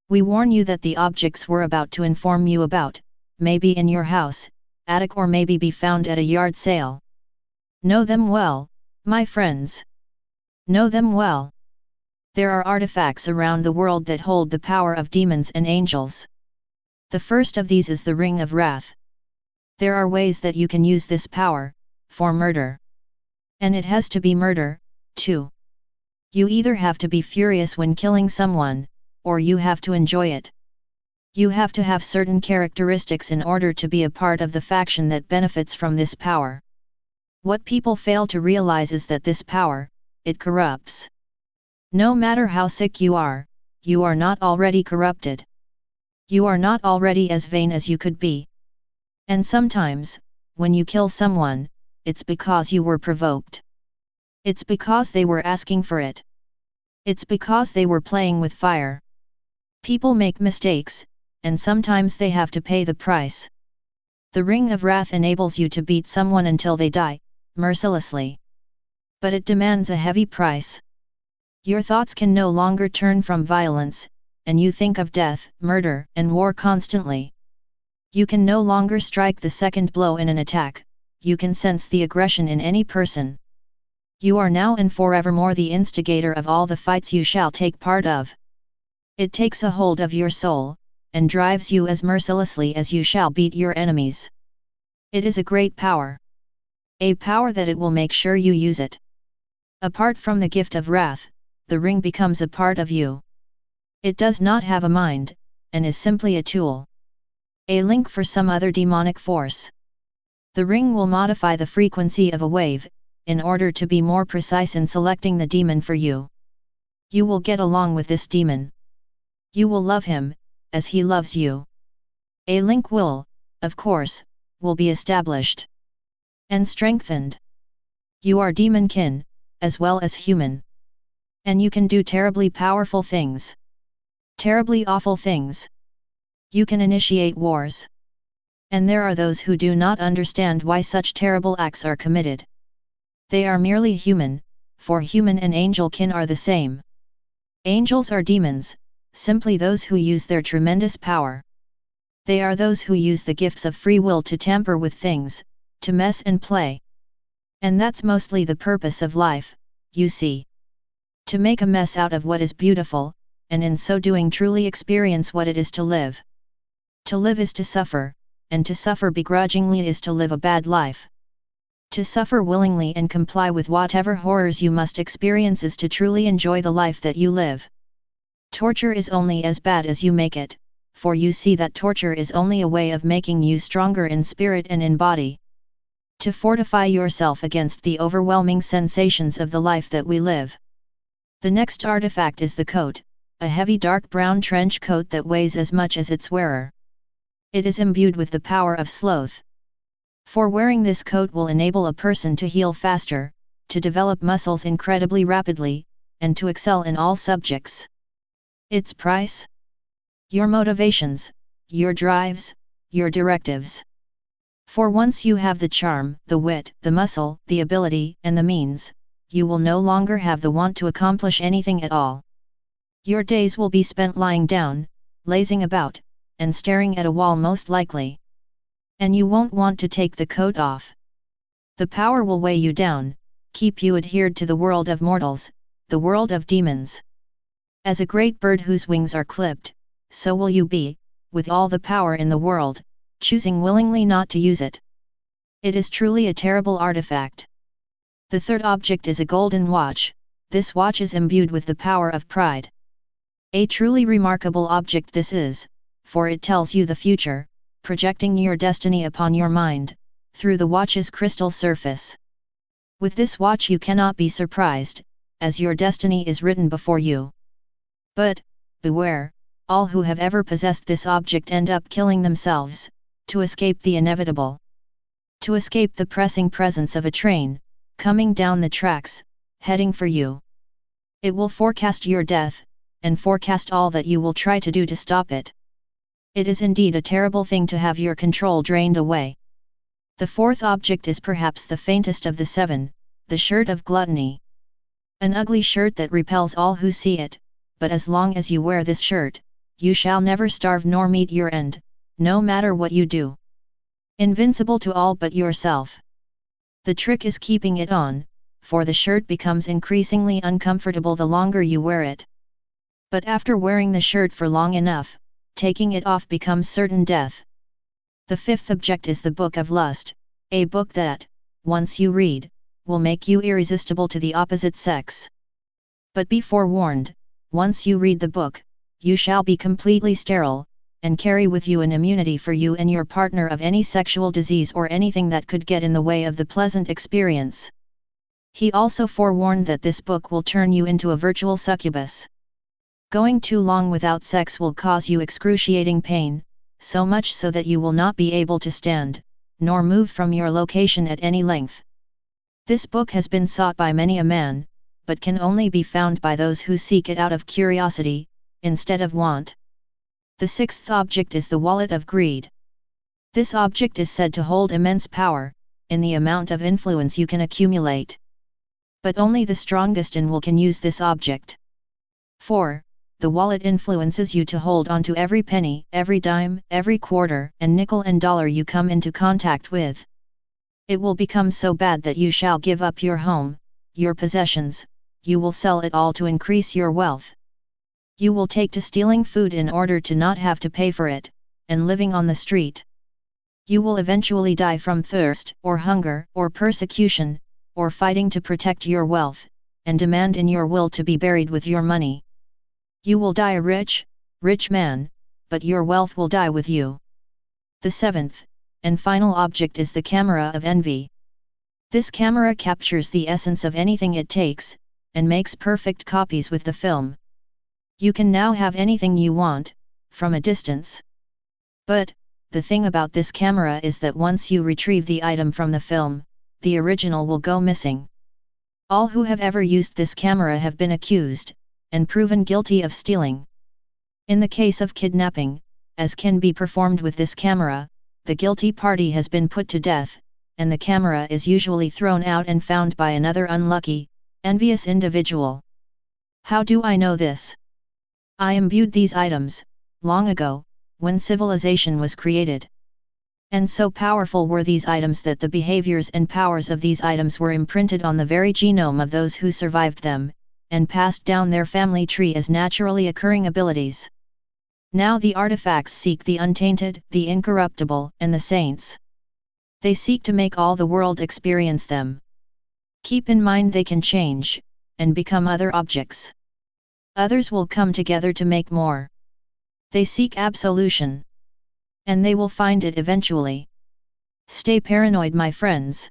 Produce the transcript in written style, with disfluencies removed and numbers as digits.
We warn you that the objects we're about to inform you about, may be in your house, attic, or maybe be found at a yard sale. Know them well, my friends. Know them well. There are artifacts around the world that hold the power of demons and angels. The first of these is the Ring of Wrath. There are ways that you can use this power, for murder. And it has to be murder, too. You either have to be furious when killing someone, or you have to enjoy it. You have to have certain characteristics in order to be a part of the faction that benefits from this power. What people fail to realize is that this power, it corrupts. No matter how sick you are not already corrupted. You are not already as vain as you could be. And sometimes, when you kill someone, it's because you were provoked. It's because they were asking for it. It's because they were playing with fire. People make mistakes, and sometimes they have to pay the price. The Ring of Wrath enables you to beat someone until they die, mercilessly. But it demands a heavy price. Your thoughts can no longer turn from violence, and you think of death, murder, and war constantly. You can no longer strike the second blow in an attack, you can sense the aggression in any person. You are now and forevermore the instigator of all the fights you shall take part of. It takes a hold of your soul, and drives you as mercilessly as you shall beat your enemies. It is a great power. A power that it will make sure you use it. Apart from the gift of wrath, the ring becomes a part of you. It does not have a mind, and is simply a tool. A link for some other demonic force. The ring will modify the frequency of a wave, in order to be more precise in selecting the demon for you. You will get along with this demon. You will love him, as he loves you. A link will, of course, will be established. And strengthened. You are demon kin, as well as human. And you can do terribly powerful things. Terribly awful things. You can initiate wars. And there are those who do not understand why such terrible acts are committed. They are merely human, for human and angel kin are the same. Angels are demons, simply those who use their tremendous power. They are those who use the gifts of free will to tamper with things, to mess and play. And that's mostly the purpose of life, you see. To make a mess out of what is beautiful, and in so doing truly experience what it is to live. To live is to suffer, and to suffer begrudgingly is to live a bad life. To suffer willingly and comply with whatever horrors you must experience is to truly enjoy the life that you live. Torture is only as bad as you make it, for you see that torture is only a way of making you stronger in spirit and in body. To fortify yourself against the overwhelming sensations of the life that we live. The next artifact is the coat, a heavy dark brown trench coat that weighs as much as its wearer. It is imbued with the power of sloth. For wearing this coat will enable a person to heal faster, to develop muscles incredibly rapidly, and to excel in all subjects. Its price? Your motivations, your drives, your directives. For once you have the charm, the wit, the muscle, the ability, and the means, you will no longer have the want to accomplish anything at all. Your days will be spent lying down, lazing about, and staring at a wall most likely. And you won't want to take the coat off. The power will weigh you down, keep you adhered to the world of mortals, the world of demons. As a great bird whose wings are clipped, so will you be, with all the power in the world, choosing willingly not to use it. It is truly a terrible artifact. The third object is a golden watch. This watch is imbued with the power of pride. A truly remarkable object this is, for it tells you the future, projecting your destiny upon your mind, through the watch's crystal surface. With this watch you cannot be surprised, as your destiny is written before you. But, beware, all who have ever possessed this object end up killing themselves, to escape the inevitable. To escape the pressing presence of a train, coming down the tracks, heading for you. It will forecast your death, and forecast all that you will try to do to stop it. It is indeed a terrible thing to have your control drained away. The fourth object is perhaps the faintest of the seven, the shirt of gluttony. An ugly shirt that repels all who see it, but as long as you wear this shirt, you shall never starve nor meet your end, no matter what you do. Invincible to all but yourself. The trick is keeping it on, for the shirt becomes increasingly uncomfortable the longer you wear it. But after wearing the shirt for long enough, taking it off becomes certain death. The fifth object is the book of lust, a book that, once you read, will make you irresistible to the opposite sex. But be forewarned, once you read the book, you shall be completely sterile, and carry with you an immunity for you and your partner of any sexual disease or anything that could get in the way of the pleasant experience. He also forewarned that this book will turn you into a virtual succubus. Going too long without sex will cause you excruciating pain, so much so that you will not be able to stand, nor move from your location at any length. This book has been sought by many a man, but can only be found by those who seek it out of curiosity, instead of want. The sixth object is the wallet of greed. This object is said to hold immense power, in the amount of influence you can accumulate. But only the strongest in will can use this object. 4. The wallet influences you to hold on to every penny, every dime, every quarter, and nickel and dollar you come into contact with. It will become so bad that you shall give up your home, your possessions, you will sell it all to increase your wealth. You will take to stealing food in order to not have to pay for it, and living on the street. You will eventually die from thirst, or hunger, or persecution, or fighting to protect your wealth, and demand in your will to be buried with your money. You will die a rich man, but your wealth will die with you. The seventh, and final object is the camera of envy. This camera captures the essence of anything it takes, and makes perfect copies with the film. You can now have anything you want, from a distance. But, the thing about this camera is that once you retrieve the item from the film, the original will go missing. All who have ever used this camera have been accused, and proven guilty of stealing. In the case of kidnapping, as can be performed with this camera, the guilty party has been put to death, and the camera is usually thrown out and found by another unlucky, envious individual. How do I know this? I imbued these items, long ago, when civilization was created. And so powerful were these items that the behaviors and powers of these items were imprinted on the very genome of those who survived them, and passed down their family tree as naturally occurring abilities. Now the artifacts seek the untainted, the incorruptible, and the saints. They seek to make all the world experience them. Keep in mind they can change, and become other objects. Others will come together to make more. They seek absolution. And they will find it eventually. Stay paranoid, my friends.